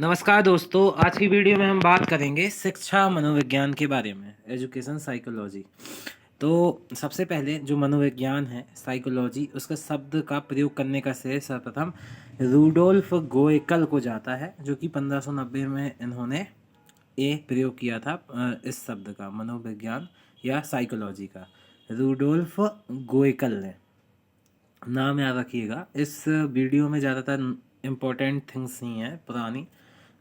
नमस्कार दोस्तों, आज की वीडियो में हम बात करेंगे शिक्षा मनोविज्ञान के बारे में, एजुकेशन साइकोलॉजी। तो सबसे पहले जो मनोविज्ञान है, साइकोलॉजी, उसका शब्द का प्रयोग करने का श्रेय सर्वप्रथम रूडोल्फ गोएकल को जाता है, जो कि 1590 में इन्होंने प्रयोग किया था इस शब्द का, मनोविज्ञान या साइकोलॉजी का, रूडोल्फ गोएकल ने। नाम याद रखिएगा। इस वीडियो में ज़्यादातर इम्पोर्टेंट थिंग्स ही हैं पुरानी,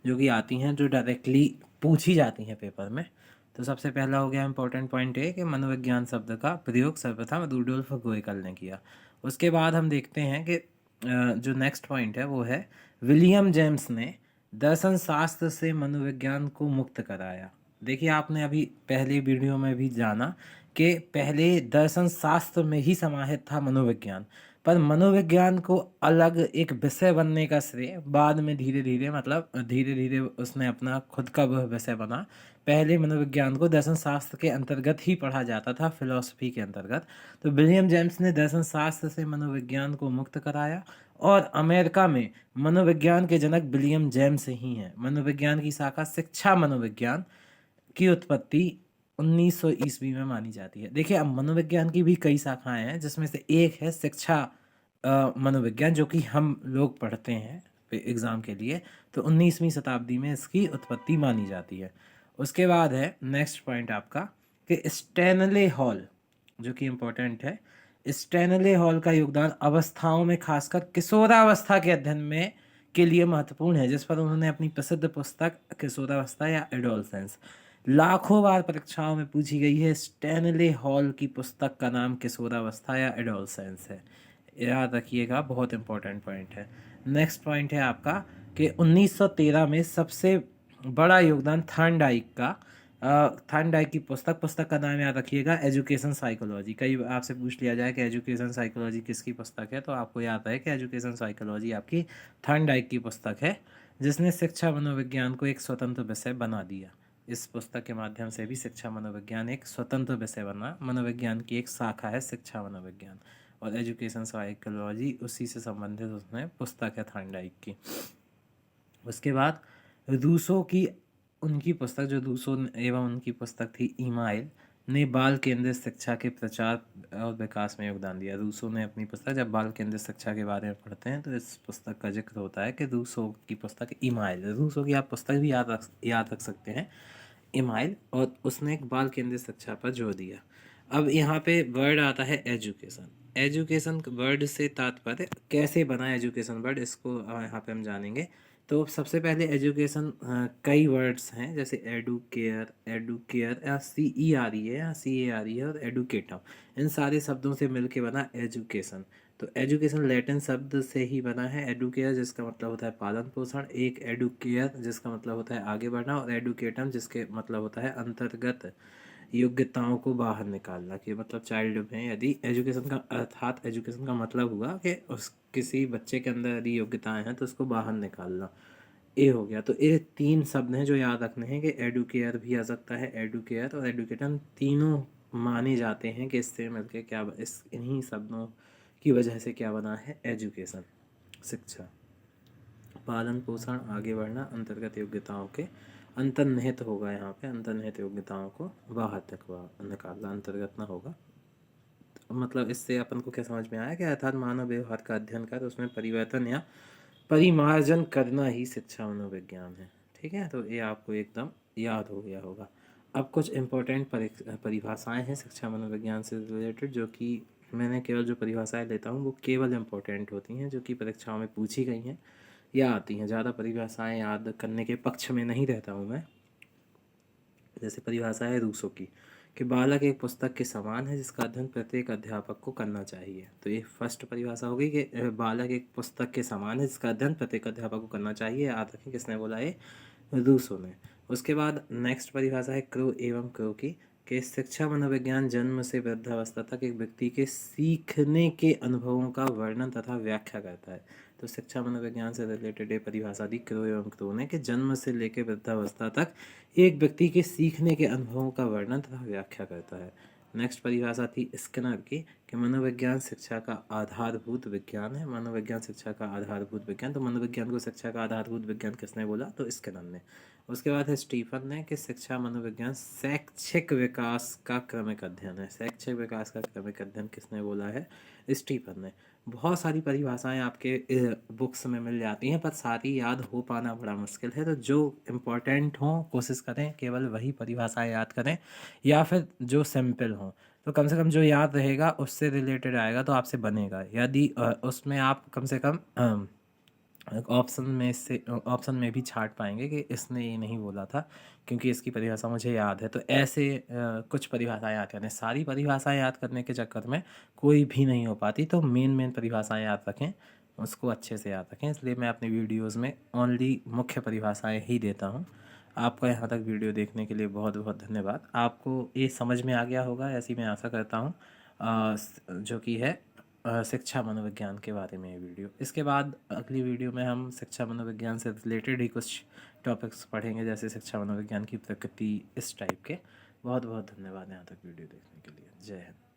जो कि आती हैं, जो डायरेक्टली पूछी जाती हैं पेपर में। तो सबसे पहला हो गया इम्पोर्टेंट पॉइंट है कि मनोविज्ञान शब्द का प्रयोग सर्वप्रथम रूडोल्फ गोएकल ने किया। उसके बाद हम देखते हैं कि जो नेक्स्ट पॉइंट है वो है विलियम जेम्स ने दर्शन शास्त्र से मनोविज्ञान को मुक्त कराया। देखिए, आपने अभी पहले वीडियो में भी जाना कि पहले दर्शन शास्त्र में ही समाहित था मनोविज्ञान, पर मनोविज्ञान को अलग एक विषय बनने का श्रेय बाद में धीरे धीरे उसने अपना खुद का वह विषय बना। पहले मनोविज्ञान को दर्शन शास्त्र के अंतर्गत ही पढ़ा जाता था, फिलॉसफी के अंतर्गत। तो विलियम जेम्स ने दर्शन शास्त्र से मनोविज्ञान को मुक्त कराया, और अमेरिका में मनोविज्ञान के जनक विलियम जेम्स ही हैं। मनोविज्ञान की शाखा शिक्षा मनोविज्ञान की उत्पत्ति 1900 ईस्वी में मानी जाती है। देखिए, अब मनोविज्ञान की भी कई शाखाएं हैं, जिसमें से एक है शिक्षा मनोविज्ञान, जो कि हम लोग पढ़ते हैं एग्ज़ाम के लिए। तो 19वीं शताब्दी में इसकी उत्पत्ति मानी जाती है। उसके बाद है नेक्स्ट पॉइंट आपका कि स्टैनले हॉल, जो कि इम्पोर्टेंट है। स्टैनले हॉल का योगदान अवस्थाओं में, खासकर किशोरावस्था के अध्ययन में के लिए महत्वपूर्ण है, जिस पर उन्होंने अपनी प्रसिद्ध पुस्तक किशोरावस्था या एडोलसेंस लाखों बार परीक्षाओं में पूछी गई है। स्टैनले हॉल की पुस्तक का नाम किशोरावस्था या एडोलसेंस है, याद रखिएगा, बहुत इंपॉर्टेंट पॉइंट है। नेक्स्ट पॉइंट है आपका कि 1913 में सबसे बड़ा योगदान थॉर्नडाइक का। थॉर्नडाइक की पुस्तक का नाम याद रखिएगा, एजुकेशन साइकोलॉजी। कई आपसे पूछ लिया जाए कि एजुकेशन साइकोलॉजी किसकी पुस्तक है, तो आपको याद है कि एजुकेशन साइकोलॉजी आपकी थॉर्नडाइक की पुस्तक है, जिसने शिक्षा मनोविज्ञान को एक स्वतंत्र विषय बना दिया। इस पुस्तक के माध्यम से भी शिक्षा मनोविज्ञान एक स्वतंत्र विषय बना। मनोविज्ञान की एक शाखा है शिक्षा मनोविज्ञान, और एजुकेशन साइकोलॉजी उसी से संबंधित उसमें पुस्तक है थॉर्नडाइक की। उसके बाद रूसो की उनकी पुस्तक, जो रूसो एवं उनकी पुस्तक थी ईमाइल, ने बाल केंद्रित शिक्षा के प्रचार और विकास में योगदान दिया। रूसो ने अपनी पुस्तक, जब बाल केंद्रित शिक्षा के बारे में पढ़ते हैं तो इस पुस्तक का जिक्र होता है कि रूसो की पुस्तक ईमाइल, रूसो की आप पुस्तक भी याद रख सकते हैं, ईमाइल, और उसने एक बाल केंद्रित शिक्षा पर जोर दिया। अब यहाँ पे वर्ड आता है एजुकेशन। एजुकेशन वर्ड से तात्पर्य कैसे बना एजुकेशन वर्ड, इसको यहाँ पे हम जानेंगे। तो सबसे पहले एजुकेशन कई वर्ड्स हैं, जैसे एडुकेयर या CERE है या CARE है, और एडुकेटम, इन सारे शब्दों से मिलके बना एजुकेशन। तो एजुकेशन लैटिन शब्द से ही बना है, एडुकेयर जिसका मतलब होता है पालन पोषण, एक एडुकेयर जिसका मतलब होता है आगे बढ़ना, और एडुकेटम जिसके मतलब होता है अंतर्गत योग्यताओं को बाहर निकालना। कि मतलब चाइल्ड में यदि एजुकेशन का अर्थात एजुकेशन का मतलब हुआ कि उस किसी बच्चे के अंदर यदि योग्यताएं हैं तो उसको बाहर निकालना, ये हो गया। तो ये तीन शब्द हैं जो याद रखने हैं कि एडुकेयर भी आ सकता है, एडुकेयर और एडुकेटम तीनों माने जाते हैं कि इससे मिलके क्या, इस इन्हीं शब्दों की वजह से क्या बना है एजुकेशन, शिक्षा, पालन पोषण, आगे बढ़ना, अंतर्गत योग्यताओं के अंतर्निहित होगा, यहाँ पे अंतर्निहित योग्यताओं को बाहर तक निकालना, अंतर्गत ना होगा। मतलब इससे अपन को क्या समझ में आया कि अर्थात मानव व्यवहार का अध्ययन कर उसमें परिवर्तन या परिमार्जन करना ही शिक्षा मनोविज्ञान है। ठीक है, तो ये आपको एकदम याद हो गया होगा। अब कुछ इम्पोर्टेंट परिभाषाएं हैं शिक्षा मनोविज्ञान से रिलेटेड, जो कि मैंने केवल जो परिभाषाएं लेता हूँ वो केवल इम्पोर्टेंट होती हैं, जो कि परीक्षाओं में पूछी गई हैं या आती हैं। ज़्यादा परिभाषाएं याद करने के पक्ष में नहीं रहता हूँ मैं। जैसे परिभाषा है रूसो की, कि बालक एक पुस्तक के समान है जिसका अध्ययन प्रत्येक अध्यापक को करना चाहिए। तो ये फर्स्ट परिभाषा हो गई कि बालक एक पुस्तक के समान है जिसका अध्ययन प्रत्येक अध्यापक को करना चाहिए। याद रखें किसने बोला है, रूसो ने। उसके बाद नेक्स्ट परिभाषा है क्रो एवं क्रो की, कि शिक्षा मनोविज्ञान जन्म से वृद्धावस्था तक एक व्यक्ति के सीखने के अनुभवों का वर्णन तथा व्याख्या करता है। तो शिक्षा मनोविज्ञान से रिलेटेड परिभाषा दी क्रो एवं क्रो ने, कि जन्म से लेकर वृद्धावस्था तक एक व्यक्ति के सीखने के अनुभवों का वर्णन तथा व्याख्या करता है। नेक्स्ट परिभाषा थी स्किनर की कि मनोविज्ञान शिक्षा का आधारभूत विज्ञान है। मनोविज्ञान शिक्षा का आधारभूत विज्ञान, तो मनोविज्ञान को शिक्षा का आधारभूत विज्ञान किसने बोला? तो स्किनर ने। उसके बाद है स्टीफन ने कि शिक्षा मनोविज्ञान शैक्षिक विकास का क्रमिक अध्ययन है। शैक्षिक विकास का क्रमिक अध्ययन किसने बोला है? स्टीफन ने। बहुत सारी परिभाषाएं आपके बुक्स में मिल जाती हैं, पर सारी याद हो पाना बड़ा मुश्किल है। तो जो इम्पोर्टेंट हों कोशिश करें केवल वही परिभाषाएं याद करें, या फिर जो सिंपल हों। तो कम से कम जो याद रहेगा उससे रिलेटेड आएगा तो आपसे बनेगा। यदि उसमें आप कम से कम ऑप्शन में भी छांट पाएंगे कि इसने ये नहीं बोला था क्योंकि इसकी परिभाषा मुझे याद है। तो ऐसे कुछ परिभाषाएं याद करने, सारी परिभाषाएं याद करने के चक्कर में कोई भी नहीं हो पाती। तो मेन परिभाषाएं याद रखें, उसको अच्छे से याद रखें। इसलिए मैं अपनी वीडियोज़ में ओनली मुख्य परिभाषाएं ही देता हूँ। आपका यहाँ तक वीडियो देखने के लिए बहुत बहुत धन्यवाद। आपको ये समझ में आ गया होगा ऐसी मैं आशा करता हूँ, जो कि है शिक्षा मनोविज्ञान के बारे में ये वीडियो। इसके बाद अगली वीडियो में हम शिक्षा मनोविज्ञान से रिलेटेड ही कुछ टॉपिक्स पढ़ेंगे, जैसे शिक्षा मनोविज्ञान की प्रकृति, इस टाइप के। बहुत बहुत धन्यवाद यहाँ तक वीडियो देखने के लिए। जय हिंद।